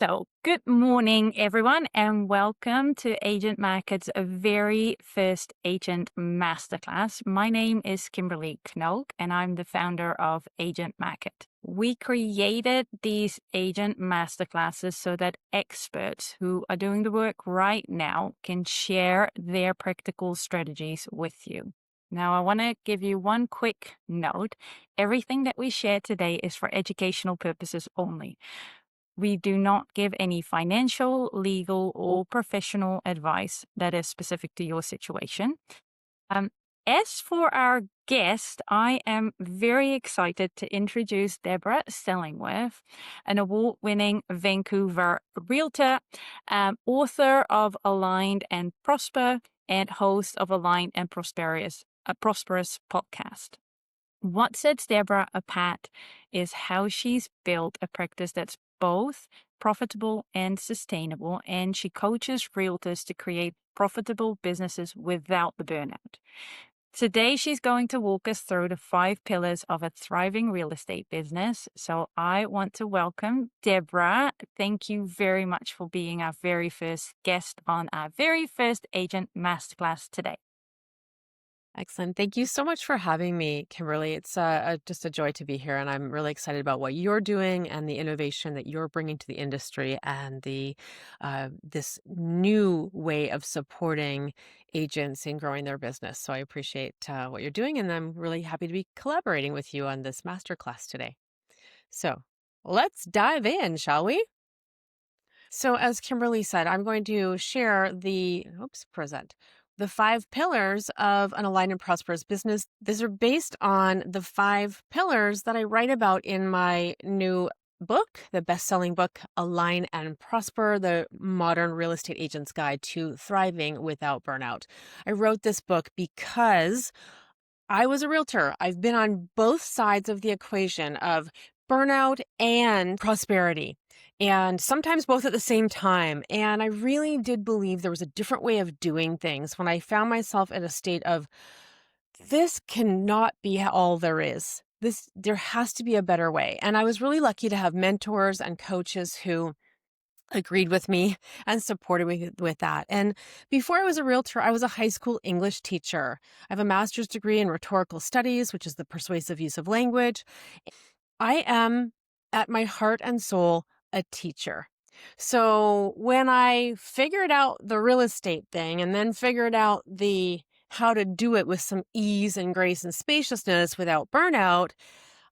So, good morning, everyone, and welcome to Agent Market's very first Agent Masterclass. My name is Kimberly Knoke, and I'm the founder of Agent Market. We created these Agent Masterclasses so that experts who are doing the work right now can share their practical strategies with you. Now, I want to give you one quick note. Everything that we share today is for educational purposes only. We do not give any financial, legal, or professional advice that is specific to your situation. Um, as for our guest, I am very excited to introduce Deborah Stellingworth, an award winning Vancouver realtor, author of Aligned and Prosper, and host of Aligned and Prosperous, a Prosperous podcast. What sets Deborah apart is how she's built a practice that's both profitable and sustainable, and she coaches realtors to create profitable businesses without the burnout. Today, she's going to walk us through the 5 pillars of a thriving real estate business. So I want to welcome Deborah. Thank you very much for being our very first guest on our very first Agent Masterclass today. Excellent. Thank you so much for having me, Kimberly. It's just a joy to be here, and I'm really excited about what you're doing and the innovation that you're bringing to the industry and the this new way of supporting agents in growing their business. So I appreciate what you're doing, and I'm really happy to be collaborating with you on this masterclass today. So let's dive in, shall we? So, as Kimberly said, I'm going to share the 5 pillars of an aligned and prosperous business. These are based on the 5 pillars that I write about in my new book, the best-selling book, Align and Prosper, the Modern Real Estate Agent's Guide to Thriving Without Burnout. I wrote this book because I was a realtor. I've been on both sides of the equation of burnout and prosperity, and sometimes both at the same time. And I really did believe there was a different way of doing things when I found myself in a state of, this cannot be all there is. There has to be a better way. And I was really lucky to have mentors and coaches who agreed with me and supported me with that. And before I was a realtor, I was a high school English teacher. I have a master's degree in rhetorical studies, which is the persuasive use of language. I am, at my heart and soul, a teacher. So when I figured out the real estate thing and then figured out the how to do it with some ease and grace and spaciousness without burnout,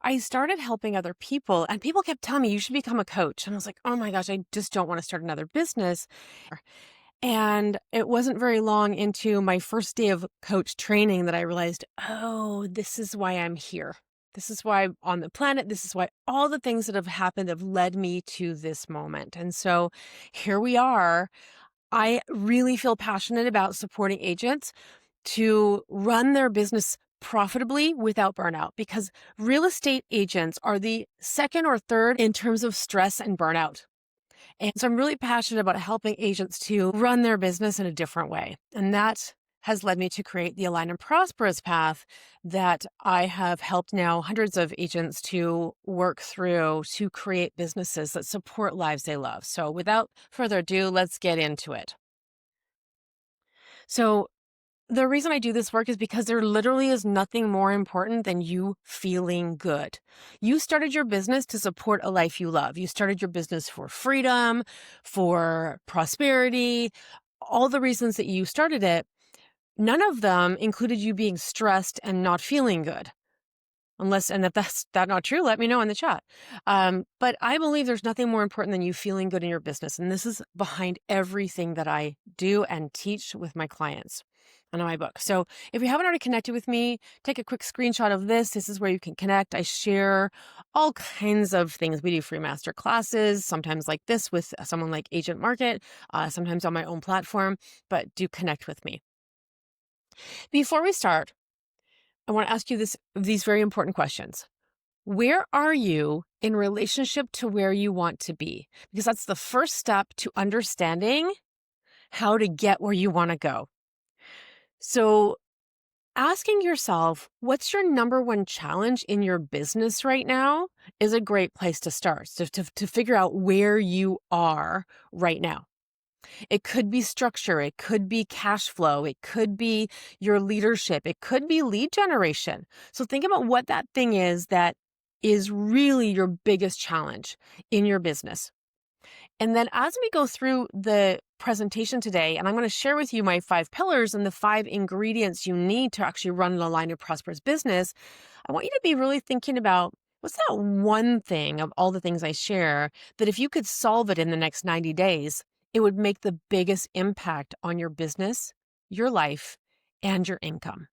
I started helping other people, and people kept telling me, you should become a coach. And I was like, oh my gosh, I just don't want to start another business. And it wasn't very long into my first day of coach training that I realized, oh, this is why I'm here. This is why I'm on the planet. This is why all the things that have happened have led me to this moment. And so here we are. I really feel passionate about supporting agents to run their business profitably without burnout, because real estate agents are the second or third in terms of stress and burnout. And so I'm really passionate about helping agents to run their business in a different way. And that has led me to create the Align and Prosperous path that I have helped now hundreds of agents to work through to create businesses that support lives they love. So without further ado, let's get into it. So the reason I do this work is because there literally is nothing more important than you feeling good. You started your business to support a life you love. You started your business for freedom, for prosperity, all the reasons that you started it. None of them included you being stressed and not feeling good. And if that's not true, let me know in the chat. But I believe there's nothing more important than you feeling good in your business. And this is behind everything that I do and teach with my clients and in my book. So if you haven't already connected with me, take a quick screenshot of this. This is where you can connect. I share all kinds of things. We do free master classes, sometimes like this with someone like Agent Market, sometimes on my own platform, but do connect with me. Before we start, I want to ask you these very important questions. Where are you in relationship to where you want to be? Because that's the first step to understanding how to get where you want to go. So asking yourself, what's your number one challenge in your business right now is a great place to start, to figure out where you are right now. It could be structure, it could be cash flow, it could be your leadership, it could be lead generation. So think about what that thing is that is really your biggest challenge in your business. And then as we go through the presentation today, and I'm going to share with you my 5 pillars and the 5 ingredients you need to actually run an aligned and prosperous business, I want you to be really thinking about what's that one thing of all the things I share that if you could solve it in the next 90 days, it would make the biggest impact on your business, your life, and your income.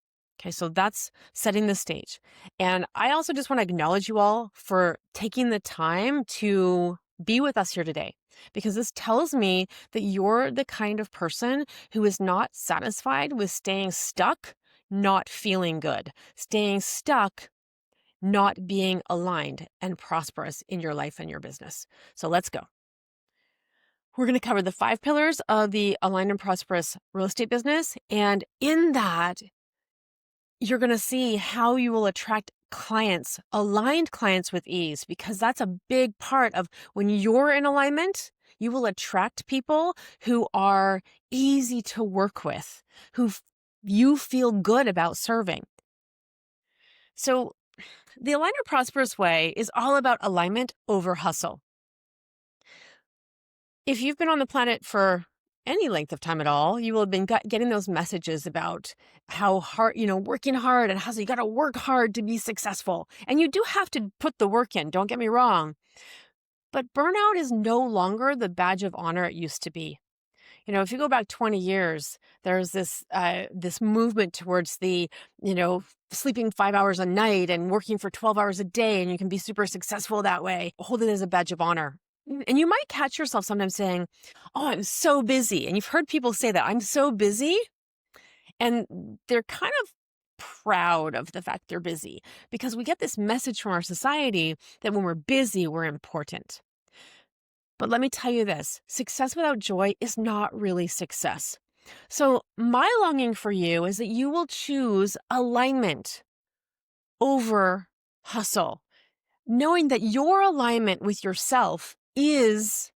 Okay, so that's setting the stage. And I also just want to acknowledge you all for taking the time to be with us here today, because this tells me that you're the kind of person who is not satisfied with staying stuck, not feeling good, staying stuck, not being aligned and prosperous in your life and your business. So let's go. We're going to cover the 5 pillars of the aligned and prosperous real estate business. And in that, you're going to see how you will attract clients, aligned clients with ease, because that's a big part of when you're in alignment, you will attract people who are easy to work with, you feel good about serving. So the aligned and prosperous way is all about alignment over hustle. If you've been on the planet for any length of time at all, you will have been getting those messages about how hard, working hard and hustle. You got to work hard to be successful. And you do have to put the work in, don't get me wrong. But burnout is no longer the badge of honor it used to be. If you go back 20 years, there's this movement towards sleeping 5 hours a night and working for 12 hours a day, and you can be super successful that way. Hold it as a badge of honor. And you might catch yourself sometimes saying, "Oh, I'm so busy." And you've heard people say that, "I'm so busy." And they're kind of proud of the fact they're busy, because we get this message from our society that when we're busy, we're important. But let me tell you this, success without joy is not really success. So my longing for you is that you will choose alignment over hustle, knowing that your alignment with yourself is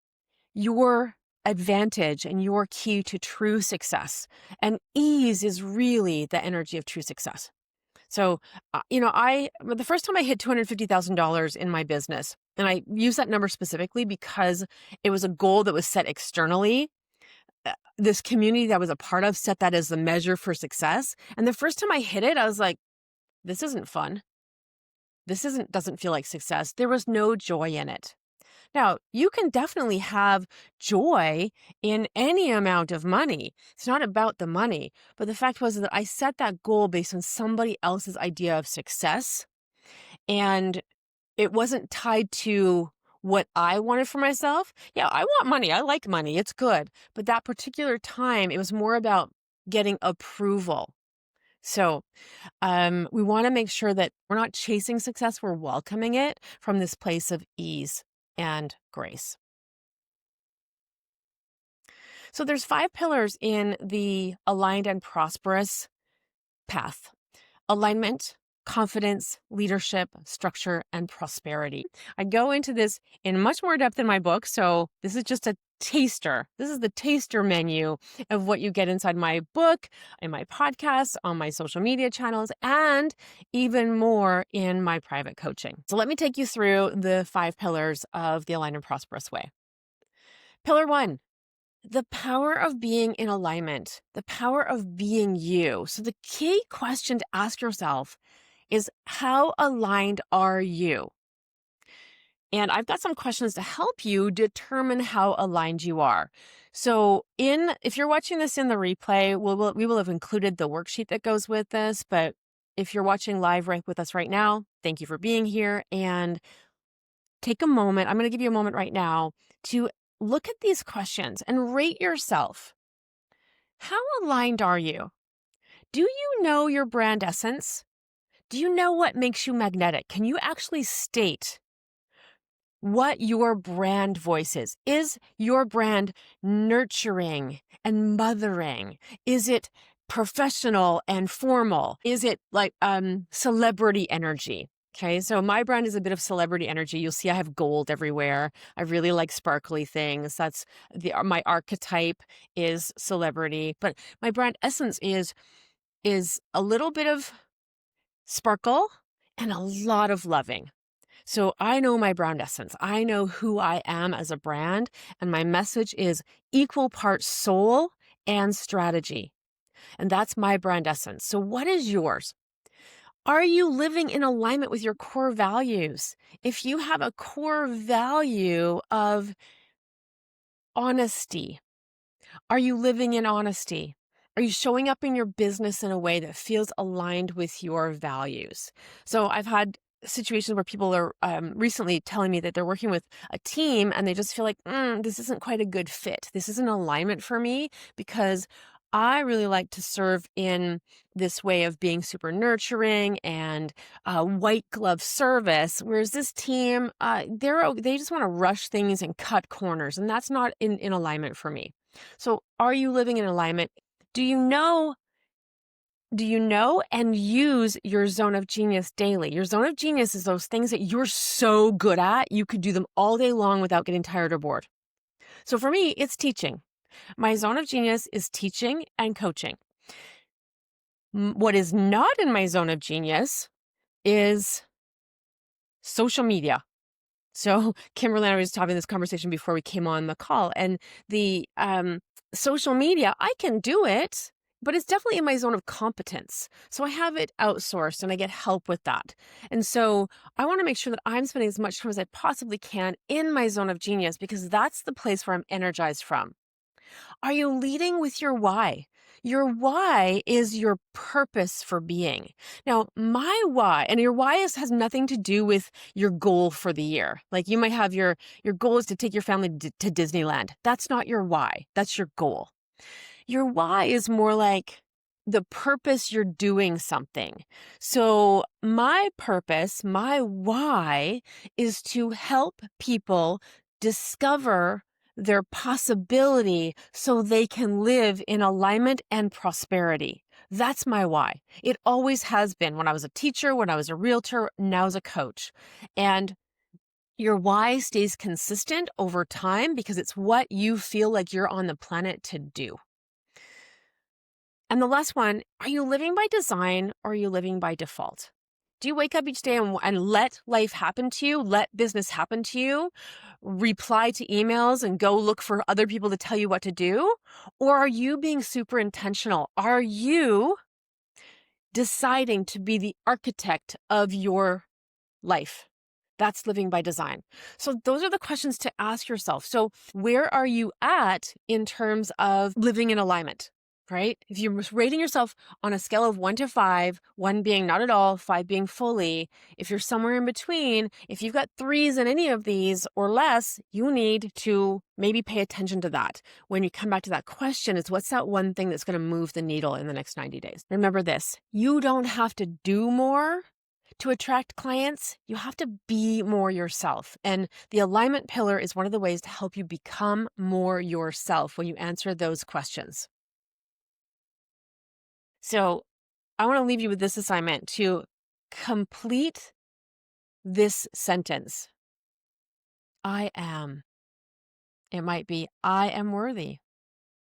your advantage and your key to true success. And ease is really the energy of true success. So, the first time I hit $250,000 in my business, and I use that number specifically because it was a goal that was set externally. This community that I was a part of set that as the measure for success. And the first time I hit it, I was like, this isn't fun. Doesn't feel like success. There was no joy in it. Now, you can definitely have joy in any amount of money. It's not about the money. But the fact was that I set that goal based on somebody else's idea of success. And it wasn't tied to what I wanted for myself. Yeah, I want money. I like money. It's good. But that particular time, it was more about getting approval. So we want to make sure that we're not chasing success. We're welcoming it from this place of ease and grace. So there's 5 pillars in the aligned and prosperous path: alignment, confidence, leadership, structure, and prosperity. I go into this in much more depth in my book. So this is just a taster. This is the taster menu of what you get inside my book, in my podcast, on my social media channels, and even more in my private coaching. So let me take you through the 5 pillars of the aligned and prosperous way. Pillar 1, the power of being in alignment, the power of being you. So the key question to ask yourself is, how aligned are you? And I've got some questions to help you determine how aligned you are. So if you're watching this in the replay, we will have included the worksheet that goes with this. But if you're watching live right with us right now, thank you for being here. And take a moment. I'm going to give you a moment right now to look at these questions and rate yourself. How aligned are you? Do you know your brand essence? Do you know what makes you magnetic? Can you actually state what your brand voice is? Is your brand nurturing and mothering? Is it professional and formal? Is it like celebrity energy? Okay, so my brand is a bit of celebrity energy. You'll see I have gold everywhere. I really like sparkly things. That's my archetype is celebrity, but my brand essence is a little bit of sparkle and a lot of loving. So I know my brand essence. I know who I am as a brand, and my message is equal parts soul and strategy. And that's my brand essence. So what is yours? Are you living in alignment with your core values? If you have a core value of honesty, are you living in honesty? Are you showing up in your business in a way that feels aligned with your values? So I've had situations where people are recently telling me that they're working with a team and they just feel like, this isn't quite a good fit. This isn't alignment for me because I really like to serve in this way of being super nurturing and white glove service, whereas this team, they just want to rush things and cut corners, and that's not in alignment for me. So are you living in alignment? Do you know and use your zone of genius daily? Your zone of genius is those things that you're so good at, you could do them all day long without getting tired or bored. So for me, it's teaching. My zone of genius is teaching and coaching. What is not in my zone of genius is social media. So Kimberly and I was having this conversation before we came on the call, and the social media, I can do it, but it's definitely in my zone of competence. So I have it outsourced and I get help with that. And so I want to make sure that I'm spending as much time as I possibly can in my zone of genius because that's the place where I'm energized from. Are you leading with your why? Your why is your purpose for being. Now, my why, and your why has nothing to do with your goal for the year. Like you might have your goal is to take your family to Disneyland. That's not your why. That's your goal. Your why is more like the purpose you're doing something. So my purpose, my why is to help people discover their possibility so they can live in alignment and prosperity. That's my why. It always has been when I was a teacher, when I was a realtor, now as a coach. And your why stays consistent over time because it's what you feel like you're on the planet to do. And the last one, are you living by design or are you living by default? Do you wake up each day and let life happen to you, let business happen to you, reply to emails and go look for other people to tell you what to do? Or are you being super intentional? Are you deciding to be the architect of your life? That's living by design. So those are the questions to ask yourself. So where are you at in terms of living in alignment? Right? If you're rating yourself on a scale of 1 to 5, 1 being not at all, 5 being fully, if you're somewhere in between, if you've got 3s in any of these or less, you need to maybe pay attention to that. When you come back to that question, is what's that one thing that's going to move the needle in the next 90 days? Remember this, you don't have to do more to attract clients. You have to be more yourself. And the alignment pillar is one of the ways to help you become more yourself when you answer those questions. So I want to leave you with this assignment to complete this sentence. I am. It might be, I am worthy.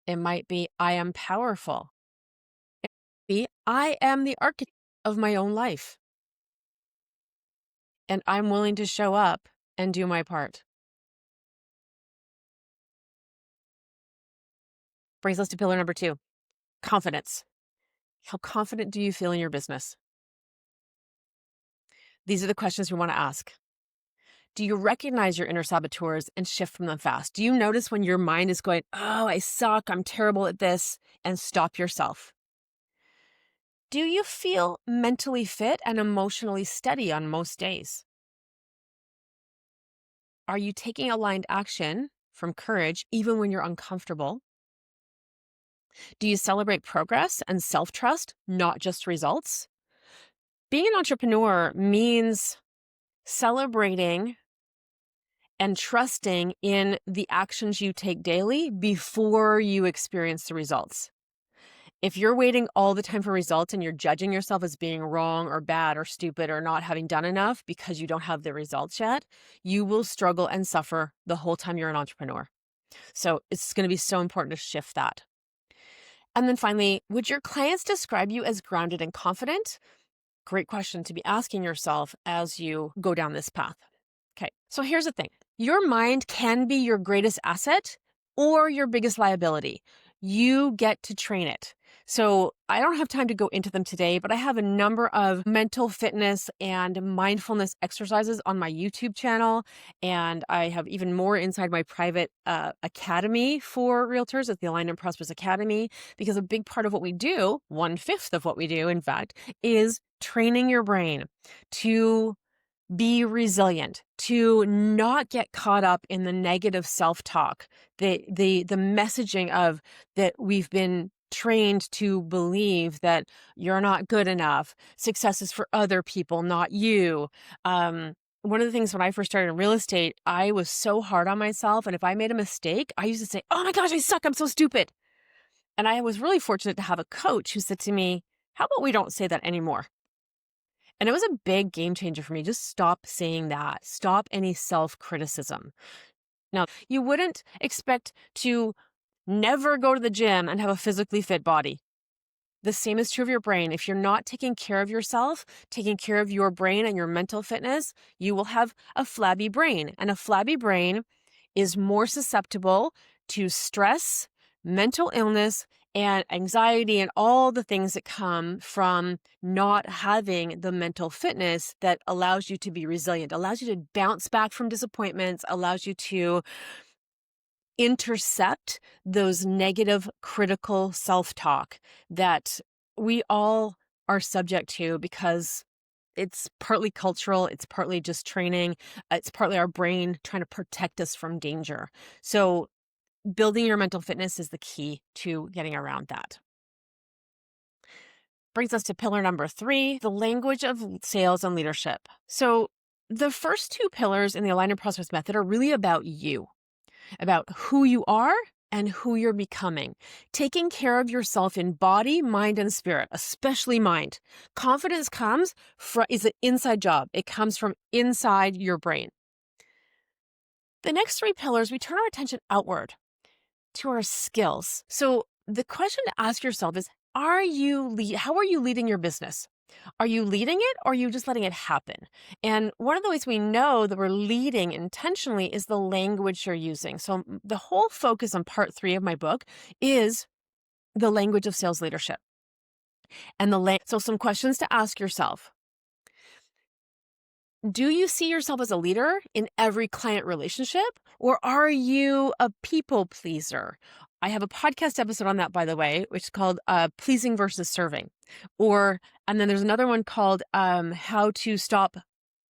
It might be, I am powerful. It might be, I am the architect of my own life. And I'm willing to show up and do my part. Brings us to pillar number 2, confidence. How confident do you feel in your business? These are the questions we want to ask. Do you recognize your inner saboteurs and shift from them fast? Do you notice when your mind is going, oh, I suck, I'm terrible at this, and stop yourself? Do you feel mentally fit and emotionally steady on most days? Are you taking aligned action from courage even when you're uncomfortable? Do you celebrate progress and self-trust, not just results? Being an entrepreneur means celebrating and trusting in the actions you take daily before you experience the results. If you're waiting all the time for results and you're judging yourself as being wrong or bad or stupid or not having done enough because you don't have the results yet, you will struggle and suffer the whole time you're an entrepreneur. So it's going to be so important to shift that. And then finally, would your clients describe you as grounded and confident? Great question to be asking yourself as you go down this path. Okay, so here's the thing. Your mind can be your greatest asset or your biggest liability. You get to train it. So I don't have time to go into them today, but I have a number of mental fitness and mindfulness exercises on my YouTube channel. And I have even more inside my private academy for realtors at the Aligned and Prosperous Academy, because a big part of what we do, 1/5 of what we do, in fact, is training your brain to be resilient, to not get caught up in the negative self-talk, the messaging of that we've been trained to believe that you're not good enough. Success is for other people, not you. One of the things when I first started in real estate, I was so hard on myself. And if I made a mistake, I used to say, "Oh my gosh, I suck. I'm so stupid." And I was really fortunate to have a coach who said to me, "How about we don't say that anymore?" And it was a big game changer for me. Just stop saying that. Stop any self-criticism. Now, you wouldn't expect to never go to the gym and have a physically fit body. The same is true of your brain. If you're not taking care of yourself, taking care of your brain and your mental fitness, you will have a flabby brain. And a flabby brain is more susceptible to stress, mental illness, and anxiety, and all the things that come from not having the mental fitness that allows you to be resilient, allows you to bounce back from disappointments, allows you to intercept those negative critical self-talk that we all are subject to, because it's partly cultural, it's partly just training, it's partly our brain trying to protect us from danger. So building your mental fitness is the key to getting around that. Brings us to pillar number 3, the language of sales and leadership. So the first 2 pillars in the Aligned and Prosperous method are really about you, about who you are and who you're becoming. Taking care of yourself in body, mind, and spirit, especially mind. Confidence is an inside job. It comes from inside your brain. The next 3 pillars, we turn our attention outward to our skills. So the question to ask yourself is, how are you leading your business? Are you leading it, or are you just letting it happen? And one of the ways we know that we're leading intentionally is the language you're using. So the whole focus on part 3 of my book is the language of sales leadership. And so some questions to ask yourself. Do you see yourself as a leader in every client relationship, or are you a people pleaser? I have a podcast episode on that, by the way, which is called Pleasing versus Serving. And then there's another one called How to Stop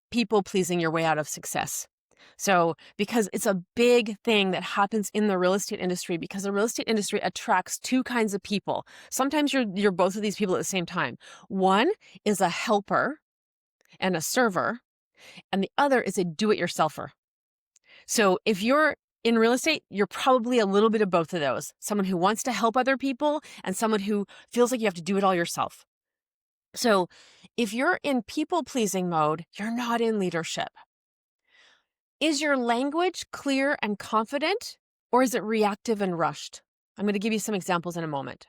People Pleasing Your Way Out of Success. So, because it's a big thing that happens in the real estate industry, because the real estate industry attracts 2 kinds of people. Sometimes you're both of these people at the same time. One is a helper and a server, and the other is a do-it-yourselfer. So if you're in real estate, you're probably a little bit of both of those. Someone who wants to help other people and someone who feels like you have to do it all yourself. So if you're in people-pleasing mode, you're not in leadership. Is your language clear and confident, or is it reactive and rushed? I'm going to give you some examples in a moment.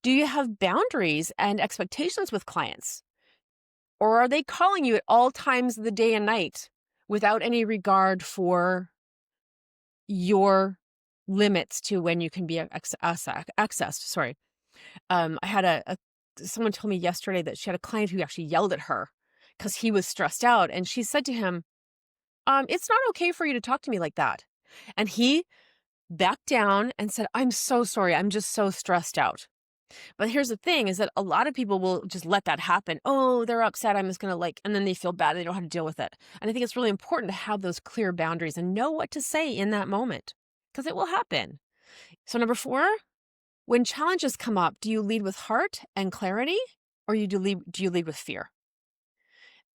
Do you have boundaries and expectations with clients? Or are they calling you at all times of the day and night without any regard for your limits to when you can be accessed? Sorry. I had someone told me yesterday that she had a client who actually yelled at her because he was stressed out. And she said to him, "It's not okay for you to talk to me like that." And he backed down and said, "I'm so sorry. I'm just so stressed out." But here's the thing, is that a lot of people will just let that happen. Oh, they're upset. I'm just going to and then they feel bad. They don't know how to deal with it. And I think it's really important to have those clear boundaries and know what to say in that moment, because it will happen. So number 4, when challenges come up, do you lead with heart and clarity, or do you lead with fear?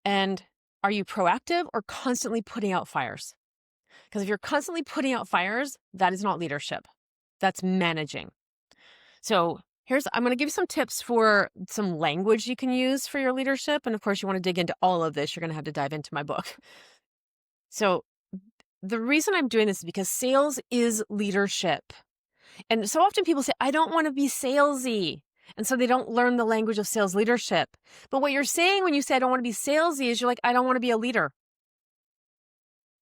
And are you proactive or constantly putting out fires? Because if you're constantly putting out fires, that is not leadership. That's managing. So I'm going to give you some tips for some language you can use for your leadership. And of course, you want to dig into all of this. You're going to have to dive into my book. So, the reason I'm doing this is because sales is leadership. And so often people say, I don't want to be salesy. And so they don't learn the language of sales leadership. But what you're saying when you say, I don't want to be salesy is you're like, I don't want to be a leader.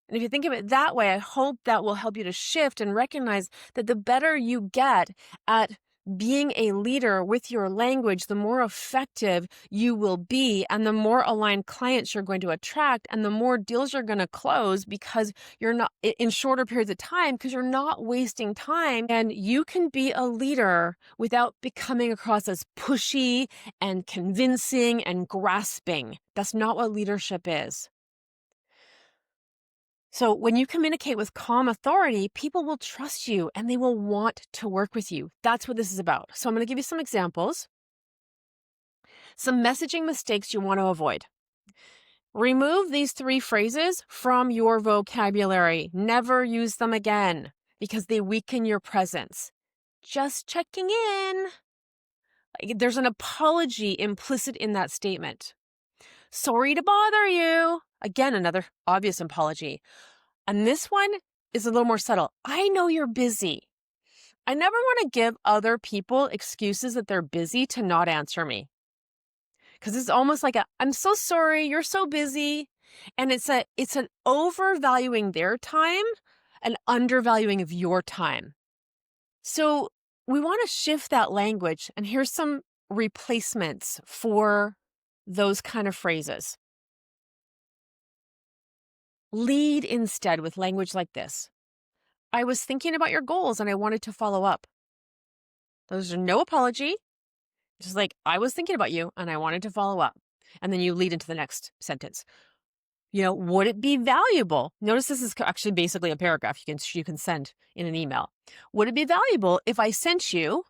And if you think of it that way, I hope that will help you to shift and recognize that the better you get at being a leader with your language, the more effective you will be, and the more aligned clients you're going to attract, and the more deals you're going to close because you're not in shorter periods of time, because you're not wasting time. And you can be a leader without becoming across as pushy and convincing and grasping. That's not what leadership is. So when you communicate with calm authority, people will trust you and they will want to work with you. That's what this is about. So I'm going to give you some examples, some messaging mistakes you want to avoid. Remove these 3 phrases from your vocabulary. Never use them again because they weaken your presence. Just checking in. There's an apology implicit in that statement. Sorry to bother you. Again, another obvious apology. And this one is a little more subtle. I know you're busy. I never want to give other people excuses that they're busy to not answer me. Because it's almost like I'm so sorry, you're so busy. And it's an overvaluing their time and undervaluing of your time. So we want to shift that language. And here's some replacements for those kind of phrases. Lead instead with language like this. I was thinking about your goals and I wanted to follow up. Those are no apology. Just like, I was thinking about you and I wanted to follow up. And then you lead into the next sentence. Would it be valuable? Notice this is actually basically a paragraph you can send in an email. Would it be valuable if I sent you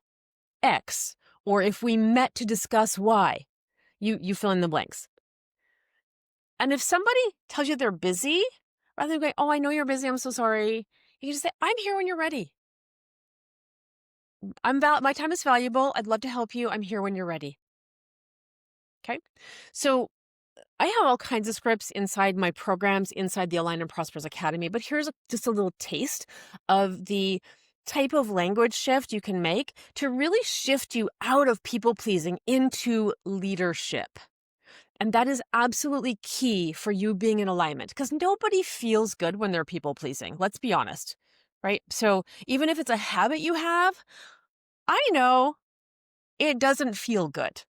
X, or if we met to discuss Y? You fill in the blanks. And if somebody tells you they're busy, rather than going, oh, I know you're busy, I'm so sorry, you can just say, I'm here when you're ready. My time is valuable. I'd love to help you. I'm here when you're ready. Okay. So I have all kinds of scripts inside my programs, inside the Align and Prosperous Academy, but here's just a little taste of the type of language shift you can make to really shift you out of people pleasing into leadership. And that is absolutely key for you being in alignment, because nobody feels good when they're people pleasing. Let's be honest, right? So even if it's a habit you have, I know it doesn't feel good,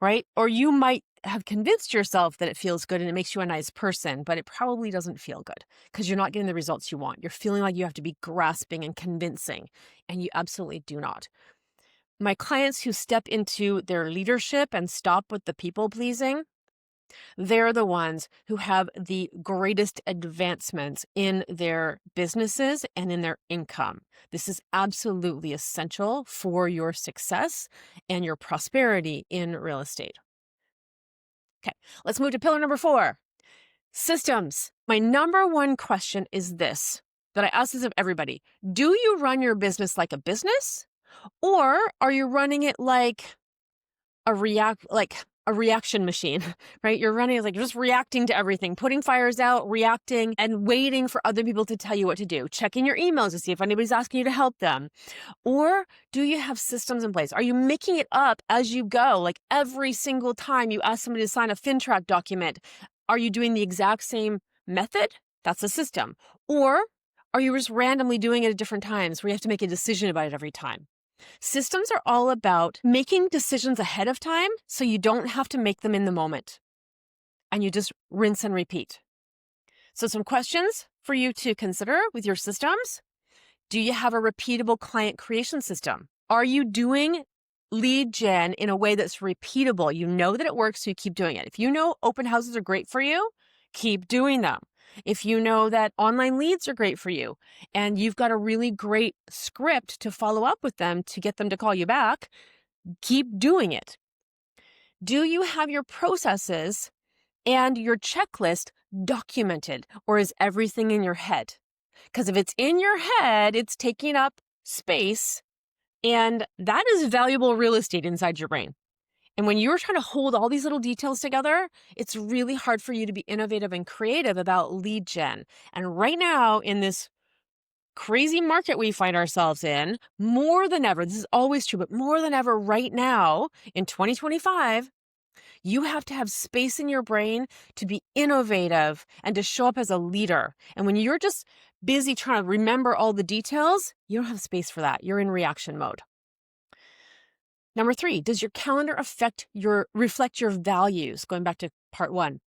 right? Or you might have convinced yourself that it feels good and it makes you a nice person, but it probably doesn't feel good because you're not getting the results you want. You're feeling like you have to be grasping and convincing, and you absolutely do not. My clients who step into their leadership and stop with the people pleasing, they're the ones who have the greatest advancements in their businesses and in their income. This is absolutely essential for your success and your prosperity in real estate. Okay, let's move to pillar number 4, systems. My number 1 question is this, that I ask this of everybody. Do you run your business like a business, or are you running it like a reaction machine, right? You're running like you're just reacting to everything, putting fires out, reacting, and waiting for other people to tell you what to do, checking your emails to see if anybody's asking you to help them. Or do you have systems in place? Are you making it up as you go? Like every single time you ask somebody to sign a FinTrack document, are you doing the exact same method? That's a system. Or are you just randomly doing it at different times where you have to make a decision about it every time? Systems are all about making decisions ahead of time so you don't have to make them in the moment. And you just rinse and repeat. So some questions for you to consider with your systems. Do you have a repeatable client creation system? Are you doing lead gen in a way that's repeatable? You know that it works, so you keep doing it. If you know open houses are great for you, keep doing them. If you know that online leads are great for you and you've got a really great script to follow up with them to get them to call you back, keep doing it. Do you have your processes and your checklist documented, or is everything in your head? Because if it's in your head, it's taking up space And that is valuable real estate inside your brain. And when you're trying to hold all these little details together, it's really hard for you to be innovative and creative about lead gen. And right now, in this crazy market we find ourselves in, more than ever, this is always true, but more than ever right now in 2025, you have to have space in your brain to be innovative and to show up as a leader. And when you're just busy trying to remember all the details, you don't have space for that. You're in reaction mode. Number 3, does your calendar reflect your values? Going back to part 1.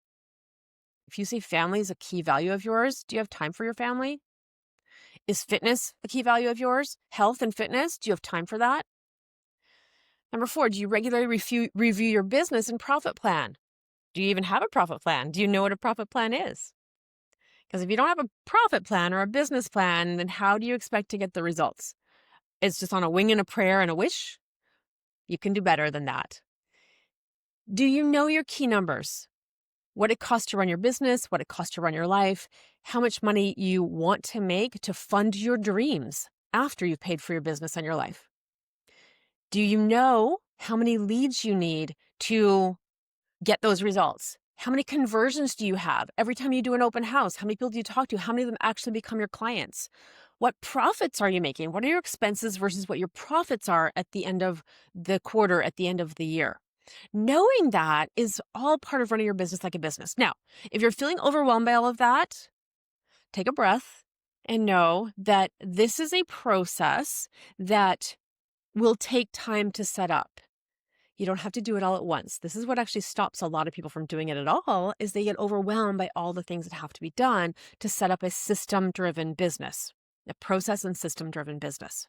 If you say family is a key value of yours, do you have time for your family? Is fitness a key value of yours? Health and fitness, do you have time for that? Number 4, do you regularly review your business and profit plan? Do you even have a profit plan? Do you know what a profit plan is? Because if you don't have a profit plan or a business plan, then how do you expect to get the results? It's just on a wing and a prayer and a wish? You can do better than that. Do you know your key numbers? What it costs to run your business, what it costs to run your life, how much money you want to make to fund your dreams after you've paid for your business and your life? Do you know how many leads you need to get those results? How many conversions do you have? Every time you do an open house, how many people do you talk to? How many of them actually become your clients? What profits are you making? What are your expenses versus what your profits are at the end of the quarter, at the end of the year? Knowing that is all part of running your business like a business. Now, if you're feeling overwhelmed by all of that, take a breath and know that this is a process that will take time to set up. You don't have to do it all at once. This is what actually stops a lot of people from doing it at all, is they get overwhelmed by all the things that have to be done to set up a system-driven business, a process and system-driven business.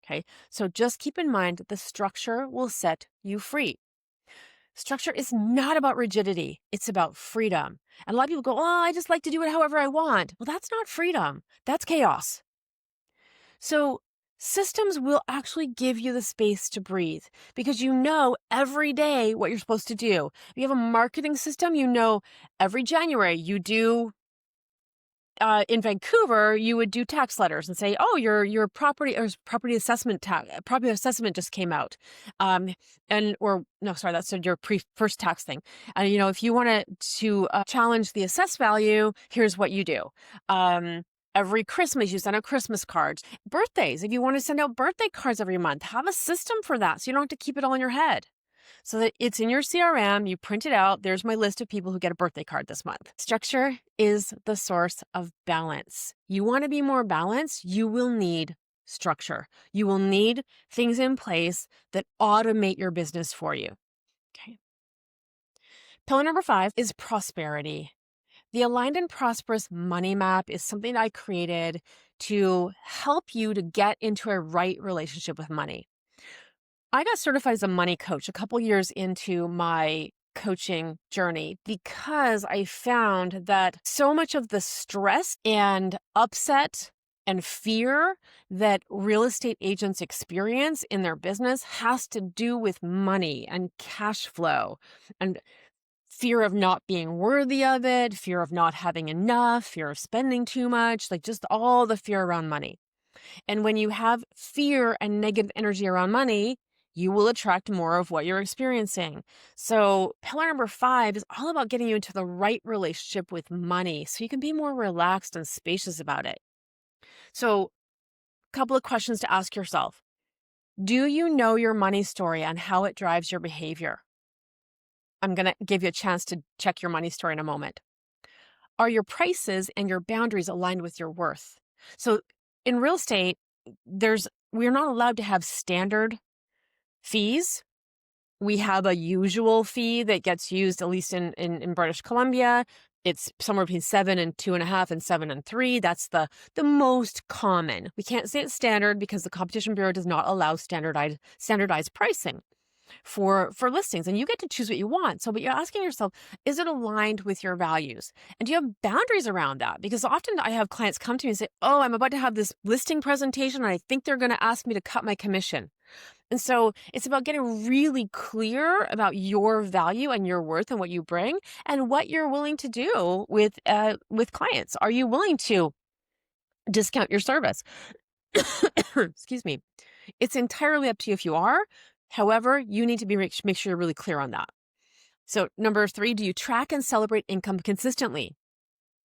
Okay, so just keep in mind that the structure will set you free. Structure is not about rigidity. It's about freedom. And a lot of people go, oh, I just like to do it however I want. Well, that's not freedom. That's chaos. So systems will actually give you the space to breathe because you know every day what you're supposed to do. If you have a marketing system, you know every January you do in Vancouver, you would do tax letters and say, "Oh, your property assessment just came out," that's your first tax thing. And if you want to challenge the assessed value, here's what you do. Every Christmas, you send out Christmas cards. Birthdays, if you want to send out birthday cards every month, have a system for that so you don't have to keep it all in your head. So that it's in your CRM, you print it out. There's my list of people who get a birthday card this month. Structure is the source of balance. You want to be more balanced, you will need structure. You will need things in place that automate your business for you. Okay. Pillar number 5 is prosperity. The Aligned and Prosperous Money Map is something I created to help you to get into a right relationship with money. I got certified as a money coach a couple years into my coaching journey because I found that so much of the stress and upset and fear that real estate agents experience in their business has to do with money and cash flow and fear of not being worthy of it, fear of not having enough, fear of spending too much, like just all the fear around money. And when you have fear and negative energy around money, you will attract more of what you're experiencing. So pillar number 5 is all about getting you into the right relationship with money so you can be more relaxed and spacious about it. So a couple of questions to ask yourself. Do you know your money story and how it drives your behavior? I'm going to give you a chance to check your money story in a moment. Are your prices and your boundaries aligned with your worth? So in real estate, we're not allowed to have standard fees. We have a usual fee that gets used, at least in British Columbia. It's somewhere between 7 and 2.5 and 7 and 3. That's the most common. We can't say it's standard because the Competition Bureau does not allow standardized pricing for listings, and you get to choose what you want. But you're asking yourself, is it aligned with your values? And do you have boundaries around that? Because often I have clients come to me and say, oh, I'm about to have this listing presentation and I think they're going to ask me to cut my commission. And so it's about getting really clear about your value and your worth and what you bring and what you're willing to do with clients. Are you willing to discount your service? excuse me, it's entirely up to you if you are. However, you need to make sure you're really clear on that. So, number three, do you track and celebrate income consistently?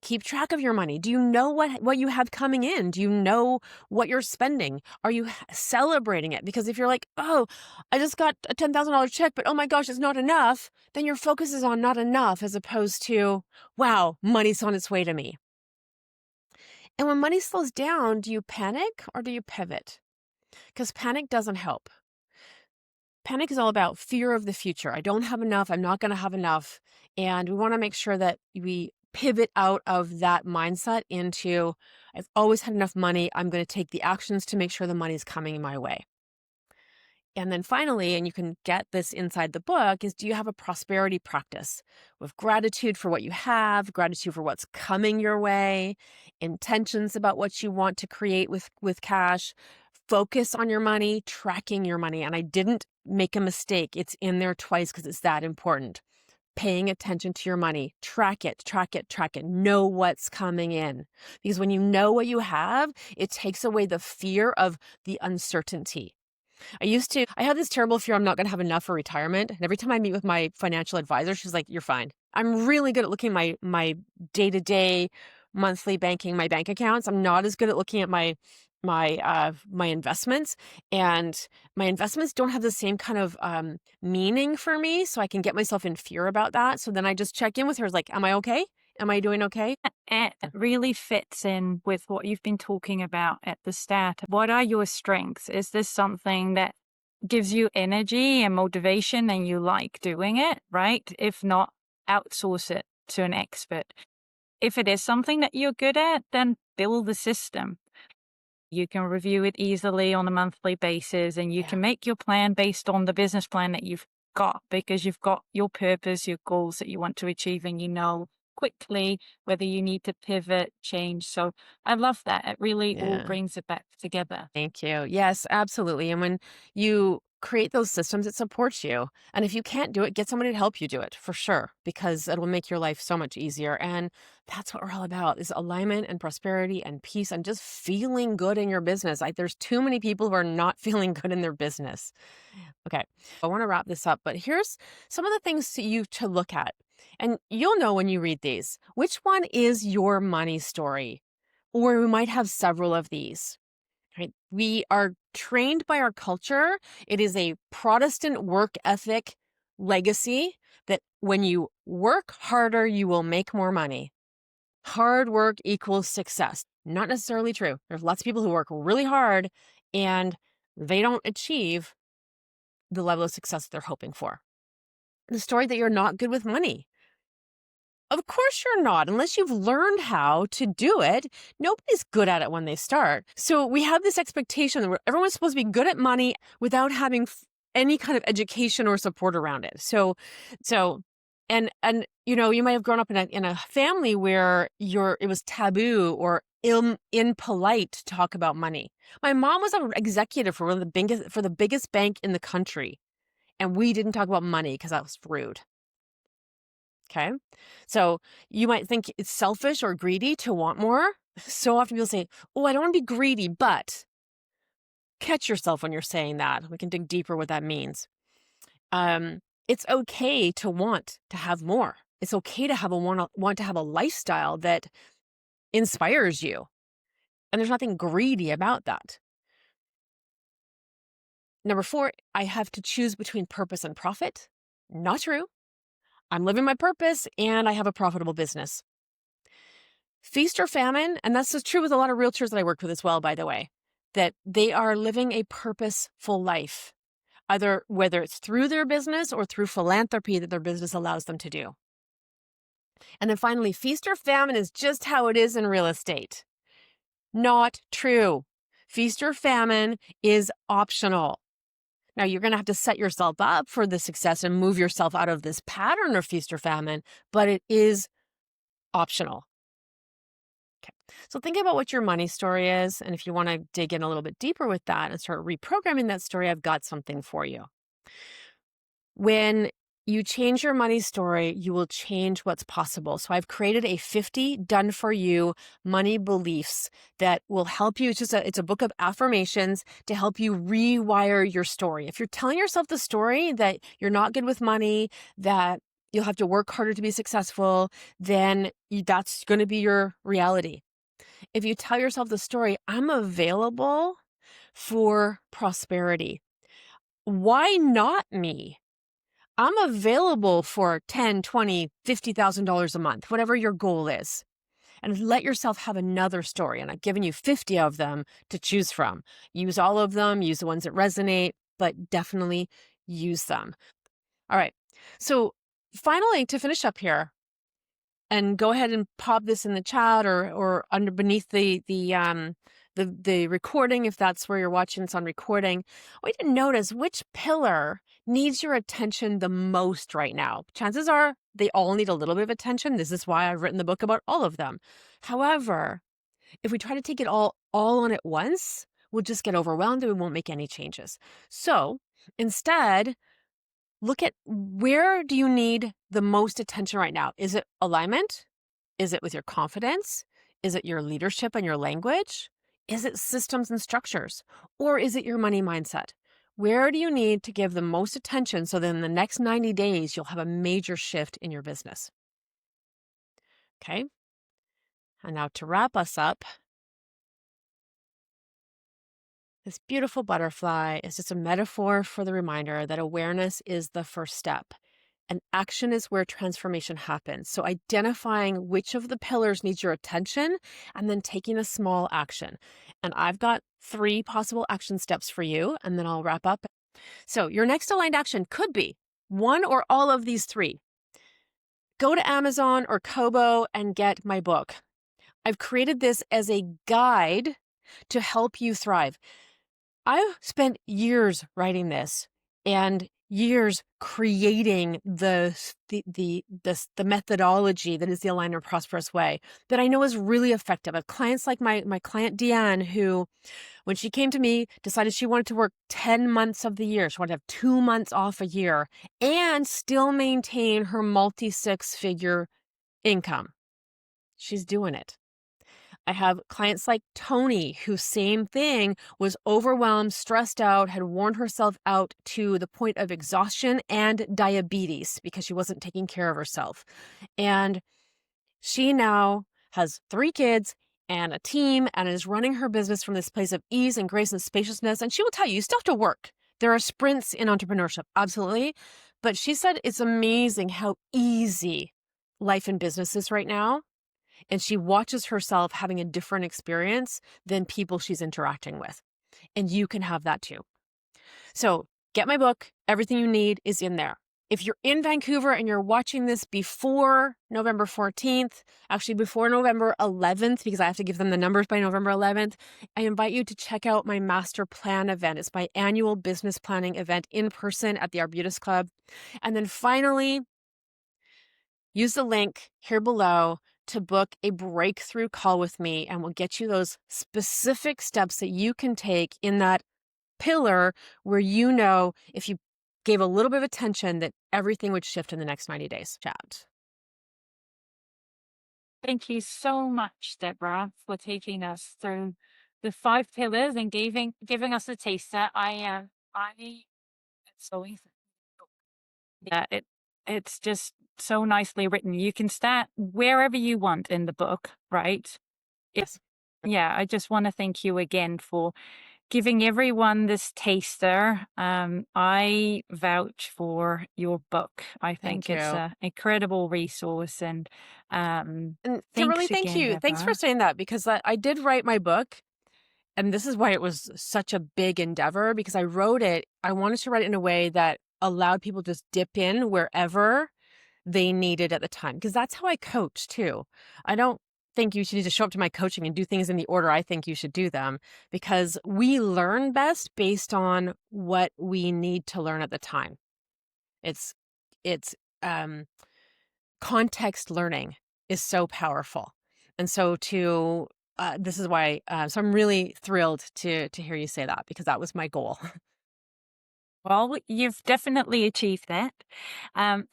Keep track of your money. Do you know what you have coming in? Do you know what you're spending? Are you celebrating it? Because if you're like, oh, I just got a $10,000 check, but oh my gosh, it's not enough, then your focus is on not enough as opposed to, wow, money's on its way to me. And when money slows down, do you panic or do you pivot? Because panic doesn't help. Panic is all about fear of the future. I don't have enough. I'm not going to have enough. And we want to make sure that we pivot out of that mindset into, I've always had enough money. I'm going to take the actions to make sure the money is coming my way. And then finally, and you can get this inside the book, is do you have a prosperity practice with gratitude for what you have, gratitude for what's coming your way, intentions about what you want to create with cash, focus on your money, tracking your money. And I didn't make a mistake. It's in there twice because it's that important. Paying attention to your money, track it, track it, track it. Know what's coming in. Because when you know what you have, it takes away the fear of the uncertainty. I had this terrible fear I'm not going to have enough for retirement. And every time I meet with my financial advisor, she's like, you're fine. I'm really good at looking at my day-to-day monthly banking, my bank accounts. I'm not as good at looking at my investments, and my investments don't have the same kind of meaning for me. So I can get myself in fear about that. So then I just check in with her. Like, am I okay? Am I doing okay? It really fits in with what you've been talking about at the start. What are your strengths? Is this something that gives you energy and motivation and you like doing it, right? If not, outsource it to an expert. If it is something that you're good at, then build the system. You can review it easily on a monthly basis and you Yeah. can make your plan based on the business plan that you've got because you've got your purpose, your goals that you want to achieve, and you know quickly whether you need to pivot, change. So I love that. It really all Yeah. brings it back together. Thank you. Yes, absolutely. And when you create those systems, it supports you. And if you can't do it, get somebody to help you do it for sure, because it will make your life so much easier. And that's what we're all about is alignment and prosperity and peace and just feeling good in your business. There's too many people who are not feeling good in their business. Okay. I want to wrap this up, but here's some of the things to look at. And you'll know when you read these, which one is your money story? Or we might have several of these. Right? We are trained by our culture. It is a Protestant work ethic legacy that when you work harder, you will make more money. Hard work equals success. Not necessarily true. There's lots of people who work really hard and they don't achieve the level of success they're hoping for. The story that you're not good with money. Of course you're not, unless you've learned how to do it. Nobody's good at it when they start. So we have this expectation that everyone's supposed to be good at money without having any kind of education or support around it. And you might have grown up in a family where it was taboo or impolite to talk about money. My mom was an executive for the biggest bank in the country, and we didn't talk about money because that was rude. Okay. So you might think it's selfish or greedy to want more. So often people say, oh, I don't want to be greedy, but catch yourself when you're saying that. We can dig deeper what that means. It's okay to want to have more. It's okay to want to have a lifestyle that inspires you. And there's nothing greedy about that. Number 4, I have to choose between purpose and profit. Not true. I'm living my purpose and I have a profitable business. Feast or famine, and that's just true with a lot of realtors that I work with as well, by the way, that they are living a purposeful life, either whether it's through their business or through philanthropy that their business allows them to do. And then finally, feast or famine is just how it is in real estate. Not true. Feast or famine is optional. Now, you're going to have to set yourself up for the success and move yourself out of this pattern of feast or famine, but it is optional. Okay. So think about what your money story is. And if you want to dig in a little bit deeper with that and start reprogramming that story, I've got something for you. When You change your money story, you will change what's possible. So I've created a 50 done for you money beliefs that will help you. It's a book of affirmations to help you rewire your story. If you're telling yourself the story that you're not good with money, that you'll have to work harder to be successful, then that's going to be your reality. If you tell yourself the story, I'm available for prosperity. Why not me? I'm available for 10, 20, $50,000 a month, whatever your goal is. And let yourself have another story. And I've given you 50 of them to choose from. Use all of them, use the ones that resonate, but definitely use them. All right. So finally, to finish up here, and go ahead and pop this in the chat or underneath the recording if that's where you're watching this on recording. I want you to notice which pillar needs your attention the most right now. Chances are they all need a little bit of attention. This is why I've written the book about all of them. However, if we try to take it all on at once, we'll just get overwhelmed and we won't make any changes. So instead, look at where do you need the most attention right now? Is it alignment? Is it with your confidence? Is it your leadership and your language? Is it systems and structures? Or is it your money mindset? Where do you need to give the most attention so that in the next 90 days, you'll have a major shift in your business? Okay. And now to wrap us up, this beautiful butterfly is just a metaphor for the reminder that awareness is the first step. And action is where transformation happens. So identifying which of the pillars needs your attention and then taking a small action. And I've got 3 possible action steps for you, and then I'll wrap up. So your next aligned action could be one or all of these 3. Go to Amazon or Kobo and get my book. I've created this as a guide to help you thrive. I've spent years writing this and years creating the methodology that is the Aligner Prosperous way that I know is really effective. I have clients like my client Deanne, who, when she came to me, decided she wanted to work 10 months of the year. She wanted to have 2 months off a year and still maintain her multi-6-figure income. She's doing it. I have clients like Tony, who same thing, was overwhelmed, stressed out, had worn herself out to the point of exhaustion and diabetes because she wasn't taking care of herself. And she now has 3 kids and a team and is running her business from this place of ease and grace and spaciousness. And she will tell you, you still have to work. There are sprints in entrepreneurship, absolutely. But she said it's amazing how easy life and business is right now. And she watches herself having a different experience than people she's interacting with. And you can have that too. So get my book. Everything you need is in there. If you're in Vancouver and you're watching this before November 14th, actually before November 11th, because I have to give them the numbers by November 11th, I invite you to check out my Master Plan event. It's my annual business planning event in person at the Arbutus Club. And then finally, use the link here below to book a breakthrough call with me, and we'll get you those specific steps that you can take in that pillar where you know if you gave a little bit of attention that everything would shift in the next 90 days. Chat. Thank you so much, Deborah, for taking us through the 5 pillars and giving us a taster. I so yeah, it's just so nicely written. You can start wherever you want in the book, right? Yes. Yeah, I just want to thank you again for giving everyone this taster. I vouch for your book. I Thank think it's you. an incredible resource, and And Kimberly, thanks thank again, you. Thanks for Deborah. saying that because I did write my book. And this is why it was such a big endeavor because I wrote it. I wanted to write it in a way that allowed people to just dip in wherever they needed at the time. Because that's how I coach too. I don't think you should need to show up to my coaching and do things in the order I think you should do them because we learn best based on what we need to learn at the time. It's context learning is so powerful. And so this is why, so I'm really thrilled to hear you say that because that was my goal. Well, you've definitely achieved that.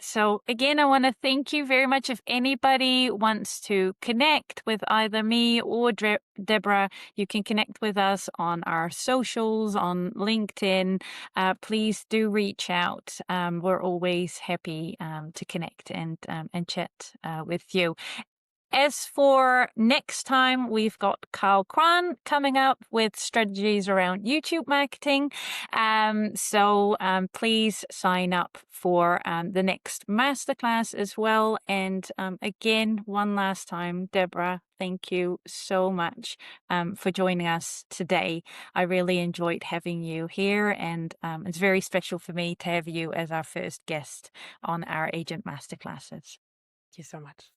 So again, I want to thank you very much. If anybody wants to connect with either me or Deborah, you can connect with us on our socials, on LinkedIn. Please do reach out. We're always happy to connect and chat with you. As for next time, we've got Carl Cran coming up with strategies around YouTube marketing. So please sign up for the next masterclass as well. And again, one last time, Deborah, thank you so much for joining us today. I really enjoyed having you here, and it's very special for me to have you as our first guest on our Agent Masterclasses. Thank you so much.